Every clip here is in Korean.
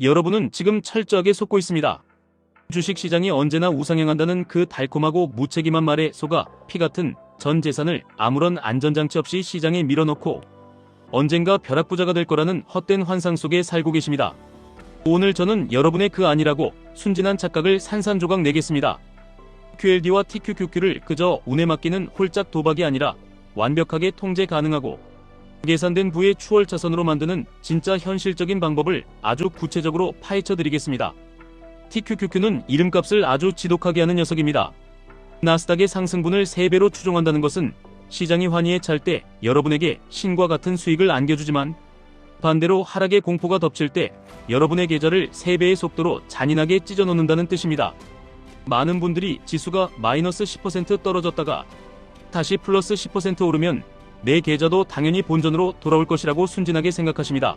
여러분은 지금 철저하게 속고 있습니다. 주식시장이 언제나 우상향한다는 그 달콤하고 무책임한 말에 속아 피 같은 전 재산을 아무런 안전장치 없이 시장에 밀어넣고 언젠가 벼락부자가 될 거라는 헛된 환상 속에 살고 계십니다. 오늘 저는 여러분의 그 아니라고 순진한 착각을 산산조각 내겠습니다. QLD와 TQQQ를 그저 운에 맡기는 홀짝 도박이 아니라 완벽하게 통제 가능하고 계산된 부의 추월차선으로 만드는 진짜 현실적인 방법을 아주 구체적으로 파헤쳐 드리겠습니다. TQQQ는 이름값을 아주 지독하게 하는 녀석입니다. 나스닥의 상승분을 3배로 추종한다는 것은 시장이 환희에 찰 때 여러분에게 신과 같은 수익을 안겨주지만 반대로 하락의 공포가 덮칠 때 여러분의 계좌를 3배의 속도로 잔인하게 찢어놓는다는 뜻입니다. 많은 분들이 지수가 마이너스 10% 떨어졌다가 다시 플러스 10% 오르면 내 계좌도 당연히 본전으로 돌아올 것이라고 순진하게 생각하십니다.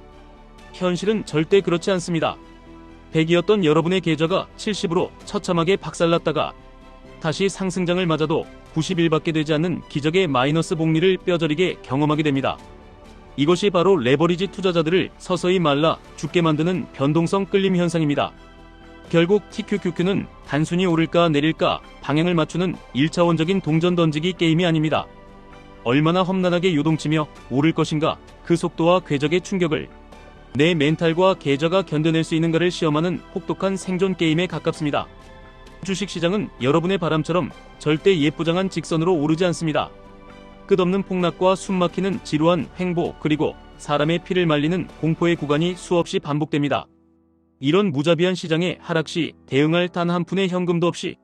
현실은 절대 그렇지 않습니다. 100이었던 여러분의 계좌가 70으로 처참하게 박살났다가 다시 상승장을 맞아도 91밖에 되지 않는 기적의 마이너스 복리를 뼈저리게 경험하게 됩니다. 이것이 바로 레버리지 투자자들을 서서히 말라 죽게 만드는 변동성 끌림 현상입니다. 결국 TQQQ는 단순히 오를까 내릴까 방향을 맞추는 1차원적인 동전 던지기 게임이 아닙니다. 얼마나 험난하게 요동치며 오를 것인가, 그 속도와 궤적의 충격을 내 멘탈과 계좌가 견뎌낼 수 있는가를 시험하는 혹독한 생존 게임에 가깝습니다. 주식시장은 여러분의 바람처럼 절대 예쁘장한 직선으로 오르지 않습니다. 끝없는 폭락과 숨막히는 지루한 횡보, 그리고 사람의 피를 말리는 공포의 구간이 수없이 반복됩니다. 이런 무자비한 시장의 하락 시 대응할 단 한 푼의 현금도 없이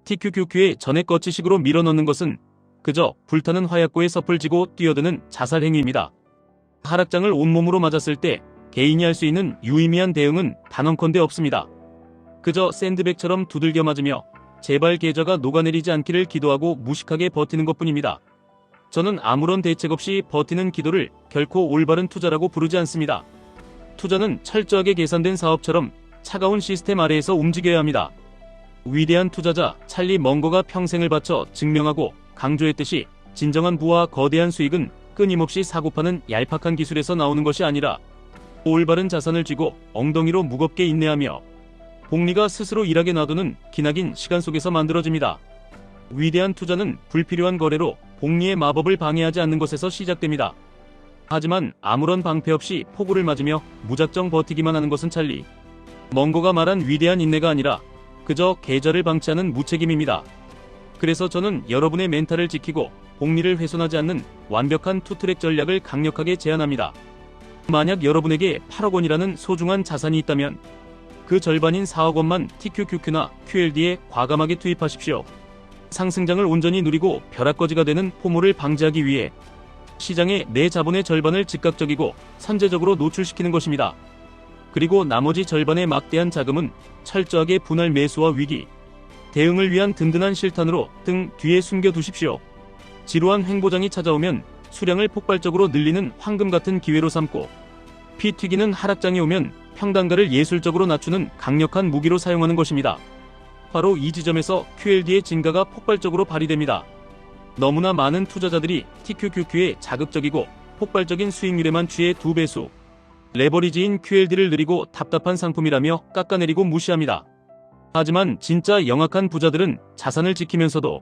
TQQQ의 전액 거치식으로 밀어넣는 것은 그저 불타는 화약고에 섭을 지고 뛰어드는 자살 행위입니다. 하락장을 온몸으로 맞았을 때 개인이 할 수 있는 유의미한 대응은 단언컨대 없습니다. 그저 샌드백처럼 두들겨 맞으며 제발 계좌가 녹아내리지 않기를 기도하고 무식하게 버티는 것뿐입니다. 저는 아무런 대책 없이 버티는 기도를 결코 올바른 투자라고 부르지 않습니다. 투자는 철저하게 계산된 사업처럼 차가운 시스템 아래에서 움직여야 합니다. 위대한 투자자 찰리 멍거가 평생을 바쳐 증명하고 강조했듯이 진정한 부와 거대한 수익은 끊임없이 사고파는 얄팍한 기술에서 나오는 것이 아니라 올바른 자산을 쥐고 엉덩이로 무겁게 인내하며 복리가 스스로 일하게 놔두는 기나긴 시간 속에서 만들어집니다. 위대한 투자는 불필요한 거래로 복리의 마법을 방해하지 않는 것에서 시작됩니다. 하지만 아무런 방패 없이 폭우를 맞으며 무작정 버티기만 하는 것은 찰리 멍거가 말한 위대한 인내가 아니라 그저 계좌를 방치하는 무책임입니다. 그래서 저는 여러분의 멘탈을 지키고 복리를 훼손하지 않는 완벽한 투트랙 전략을 강력하게 제안합니다. 만약 여러분에게 8억 원이라는 소중한 자산이 있다면 그 절반인 4억 원만 TQQQ나 QLD에 과감하게 투입하십시오. 상승장을 온전히 누리고 벼락거지가 되는 포모를 방지하기 위해 시장에 내 자본의 절반을 즉각적이고 선제적으로 노출시키는 것입니다. 그리고 나머지 절반의 막대한 자금은 철저하게 분할 매수와 위기 대응을 위한 든든한 실탄으로 등 뒤에 숨겨두십시오. 지루한 횡보장이 찾아오면 수량을 폭발적으로 늘리는 황금 같은 기회로 삼고 피 튀기는 하락장이 오면 평단가를 예술적으로 낮추는 강력한 무기로 사용하는 것입니다. 바로 이 지점에서 QLD의 진가가 폭발적으로 발휘됩니다. 너무나 많은 투자자들이 TQQQ의 자극적이고 폭발적인 수익률에만 취해 2배수 레버리지인 QLD를 느리고 답답한 상품이라며 깎아내리고 무시합니다. 하지만 진짜 영악한 부자들은 자산을 지키면서도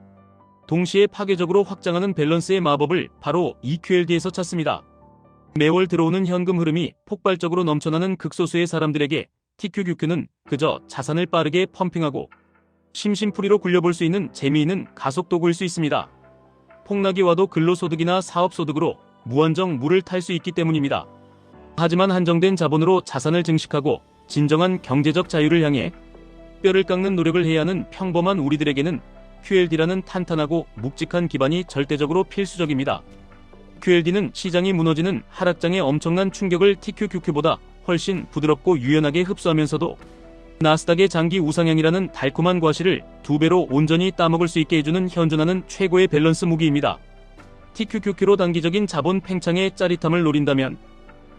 동시에 파괴적으로 확장하는 밸런스의 마법을 바로 이 QLD에서 찾습니다. 매월 들어오는 현금 흐름이 폭발적으로 넘쳐나는 극소수의 사람들에게 TQQQ는 그저 자산을 빠르게 펌핑하고 심심풀이로 굴려볼 수 있는 재미있는 가속도구일 수 있습니다. 폭락이 와도 근로소득이나 사업소득으로 무한정 물을 탈 수 있기 때문입니다. 하지만 한정된 자본으로 자산을 증식하고 진정한 경제적 자유를 향해 뼈를 깎는 노력을 해야 하는 평범한 우리들에게는 QLD라는 탄탄하고 묵직한 기반이 절대적으로 필수적입니다. QLD는 시장이 무너지는 하락장의 엄청난 충격을 TQQQ보다 훨씬 부드럽고 유연하게 흡수하면서도 나스닥의 장기 우상향이라는 달콤한 과실을 2배로 온전히 따먹을 수 있게 해주는 현존하는 최고의 밸런스 무기입니다. TQQQ로 단기적인 자본 팽창의 짜릿함을 노린다면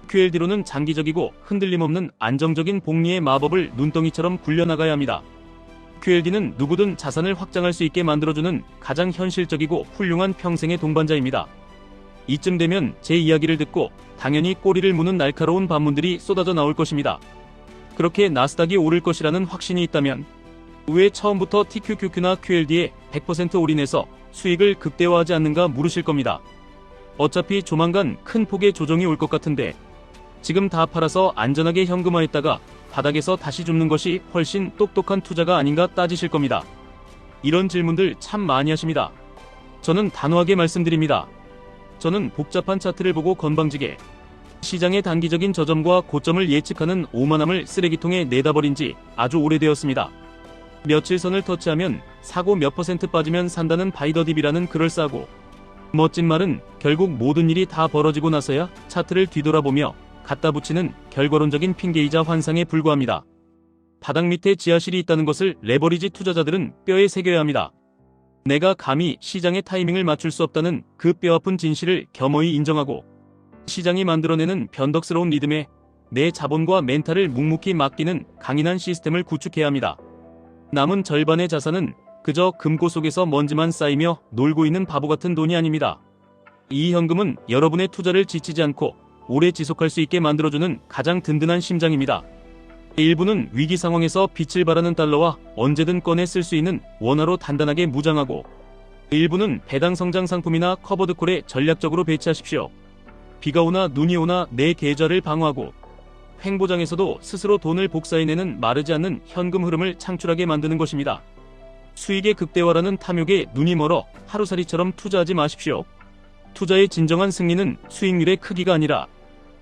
QLD로는 장기적이고 흔들림 없는 안정적인 복리의 마법을 눈덩이처럼 굴려나가야 합니다. QLD는 누구든 자산을 확장할 수 있게 만들어주는 가장 현실적이고 훌륭한 평생의 동반자입니다. 이쯤 되면 제 이야기를 듣고 당연히 꼬리를 무는 날카로운 반문들이 쏟아져 나올 것입니다. 그렇게 나스닥이 오를 것이라는 확신이 있다면 왜 처음부터 TQQQ나 QLD에 100% 올인해서 수익을 극대화하지 않는가 물으실 겁니다. 어차피 조만간 큰 폭의 조정이 올 것 같은데 지금 다 팔아서 안전하게 현금화했다가 바닥에서 다시 줍는 것이 훨씬 똑똑한 투자가 아닌가 따지실 겁니다. 이런 질문들 참 많이 하십니다. 저는 단호하게 말씀드립니다. 저는 복잡한 차트를 보고 건방지게 시장의 단기적인 저점과 고점을 예측하는 오만함을 쓰레기통에 내다버린 지 아주 오래되었습니다. 며칠 선을 터치하면 사고 몇 퍼센트 빠지면 산다는 바이더딥이라는 그럴싸하고 멋진 말은 결국 모든 일이 다 벌어지고 나서야 차트를 뒤돌아보며 갖다 붙이는 결과론적인 핑계이자 환상에 불과합니다. 바닥 밑에 지하실이 있다는 것을 레버리지 투자자들은 뼈에 새겨야 합니다. 내가 감히 시장의 타이밍을 맞출 수 없다는 그 뼈아픈 진실을 겸허히 인정하고 시장이 만들어내는 변덕스러운 리듬에 내 자본과 멘탈을 묵묵히 맡기는 강인한 시스템을 구축해야 합니다. 남은 절반의 자산은 그저 금고 속에서 먼지만 쌓이며 놀고 있는 바보 같은 돈이 아닙니다. 이 현금은 여러분의 투자를 지치지 않고 오래 지속할 수 있게 만들어주는 가장 든든한 심장입니다. 일부는 위기 상황에서 빛을 발하는 달러와 언제든 꺼내 쓸 수 있는 원화로 단단하게 무장하고 일부는 배당 성장 상품이나 커버드콜에 전략적으로 배치하십시오. 비가 오나 눈이 오나 내 계좌를 방어하고 횡보장에서도 스스로 돈을 복사해내는 마르지 않는 현금 흐름을 창출하게 만드는 것입니다. 수익의 극대화라는 탐욕에 눈이 멀어 하루살이처럼 투자하지 마십시오. 투자의 진정한 승리는 수익률의 크기가 아니라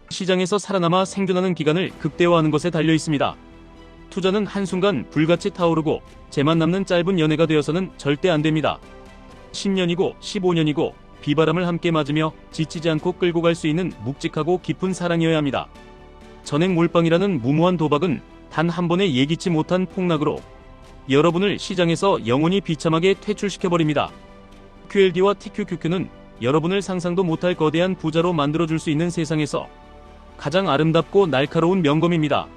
시장에서 살아남아 생존하는 기간을 극대화하는 것에 달려 있습니다. 투자는 한순간 불같이 타오르고 재만 남는 짧은 연애가 되어서는 절대 안 됩니다. 10년이고 15년이고 비바람을 함께 맞으며 지치지 않고 끌고 갈 수 있는 묵직하고 깊은 사랑이어야 합니다. 전액 몰빵이라는 무모한 도박은 단 한 번에 예기치 못한 폭락으로 여러분을 시장에서 영원히 비참하게 퇴출시켜버립니다. QLD와 TQQQ는 여러분을 상상도 못할 거대한 부자로 만들어줄 수 있는 세상에서 가장 아름답고 날카로운 명검입니다.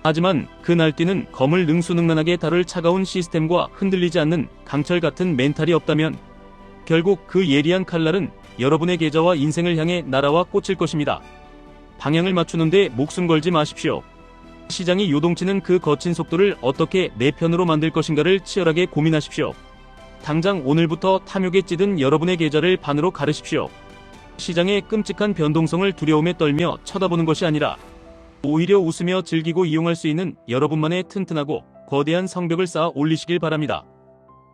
하지만 그 날뛰는 검을 능수능란하게 다룰 차가운 시스템과 흔들리지 않는 강철 같은 멘탈이 없다면 결국 그 예리한 칼날은 여러분의 계좌와 인생을 향해 날아와 꽂힐 것입니다. 방향을 맞추는데 목숨 걸지 마십시오. 시장이 요동치는 그 거친 속도를 어떻게 내 편으로 만들 것인가를 치열하게 고민하십시오. 당장 오늘부터 탐욕에 찌든 여러분의 계좌를 반으로 가르십시오. 시장의 끔찍한 변동성을 두려움에 떨며 쳐다보는 것이 아니라 오히려 웃으며 즐기고 이용할 수 있는 여러분만의 튼튼하고 거대한 성벽을 쌓아 올리시길 바랍니다.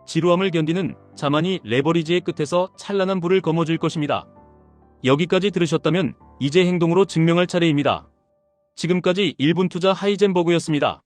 지루함을 견디는 자만이 레버리지의 끝에서 찬란한 불을 거머쥘 것입니다. 여기까지 들으셨다면 이제 행동으로 증명할 차례입니다. 지금까지 1분 투자 하이젠버그였습니다.